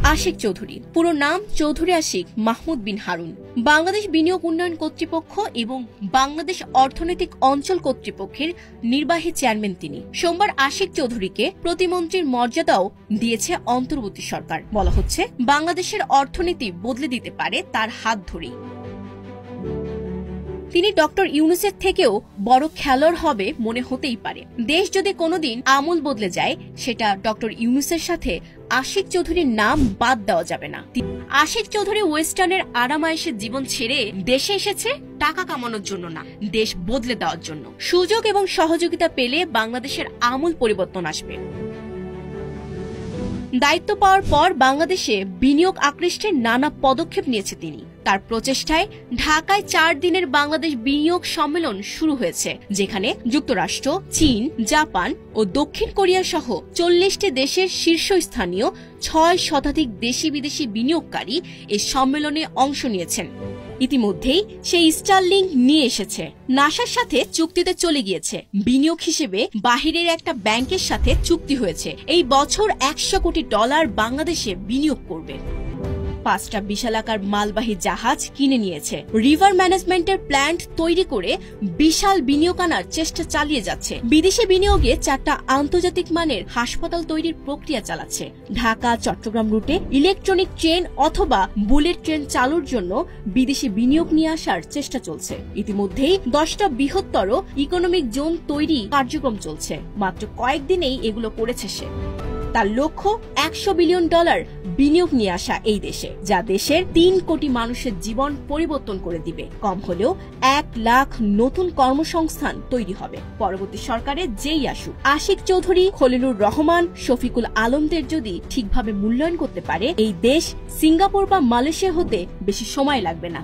আশিক চৌধুরী, পুরো নাম চৌধুরী আশিক মাহমুদ বিন হারুন, বাংলাদেশ বিনিয়োগ উন্নয়ন কর্তৃপক্ষ এবং বাংলাদেশ অর্থনৈতিক অঞ্চল কর্তৃপক্ষের নির্বাহী চেয়ারম্যান তিনি। সোমবার আশিক চৌধুরীকে প্রতিমন্ত্রীর মর্যাদাও দিয়েছে অন্তর্বর্তী সরকার। বলা হচ্ছে বাংলাদেশের অর্থনীতি বদলে দিতে পারে তার হাত ধরেই। তিনি ডক্টর ইউনূসের থেকেও বড় খেলোয়াড় হবে মনে হতেই পারে। দেশ যদি কোনোদিন আমূল বদলে যায়, সেটা ডক্টর ইউনূসের সাথে আশিক চৌধুরীর নাম বাদ দেওয়া যাবে না। আশিক চৌধুরী ওয়েস্টার্নের আরামায়েশের জীবন ছেড়ে দেশে এসেছে টাকা কামানোর জন্য না, দেশ বদলে দেওয়ার জন্য। সুযোগ এবং সহযোগিতা পেলে বাংলাদেশের আমূল পরিবর্তন আসবে। দায়িত্ব পাওয়ার পর বাংলাদেশে বিনিয়োগ আকৃষ্টের নানা পদক্ষেপ নিয়েছে তিনি। তার প্রচেষ্টায় ঢাকায় 4 দিনের বাংলাদেশ বিনিয়োগ সম্মেলন শুরু হয়েছে, যেখানে যুক্তরাষ্ট্র, চীন, জাপান ও দক্ষিণ কোরিয়া সহ 40টি দেশের শীর্ষস্থানীয় 6 শতাধিক দেশি বিদেশি বিনিয়োগকারী এই সম্মেলনে অংশ নিয়েছেন। ইতিমধ্যেই সেই স্টারলিংক নিয়ে এসেছে, নাসার সাথে চুক্তিতে চলে গিয়েছে। বিনিয়োগ হিসেবে বাহিরের একটা ব্যাংকের সাথে চুক্তি হয়েছে, এই বছর $100 কোটি বাংলাদেশে বিনিয়োগ করবে। 5টা বিশালাকার মালবাহী জাহাজ কিনে নিয়েছে। রিভার ম্যানেজমেন্টের প্ল্যান্ট তৈরি করে বিশাল বিনিয়োগ আনার চেষ্টা চালিয়ে যাচ্ছে। বিদেশি বিনিয়োগে 4টা আন্তর্জাতিক মানের হাসপাতাল তৈরির প্রক্রিয়া চালাচ্ছে। ঢাকা চট্টগ্রাম রুটে ইলেকট্রনিক ট্রেন অথবা বুলেট ট্রেন চালুর জন্য বিদেশি বিনিয়োগ নিয়ে আসার চেষ্টা চলছে। ইতিমধ্যেই 10টা বৃহত্তর ইকোনমিক জোন তৈরি কার্যক্রম চলছে। মাত্র কয়েকদিনেই এগুলো করেছে সে। তার লক্ষ্য $100 বিলিয়ন বিনিয়োগ নিয়ে আসা এই দেশে, যা দেশের 3 কোটি মানুষের জীবন পরিবর্তন করে দিবে। কম হলেও 1 লাখ নতুন কর্মসংস্থান তৈরি হবে। পরবর্তী সরকারে যেই আসুক, আশিক চৌধুরী, খলিলুর রহমান, শফিকুল আলমদের যদি ঠিকভাবে মূল্যায়ন করতে পারে, এই দেশ সিঙ্গাপুর বা মালয়েশিয়া হতে বেশি সময় লাগবে না।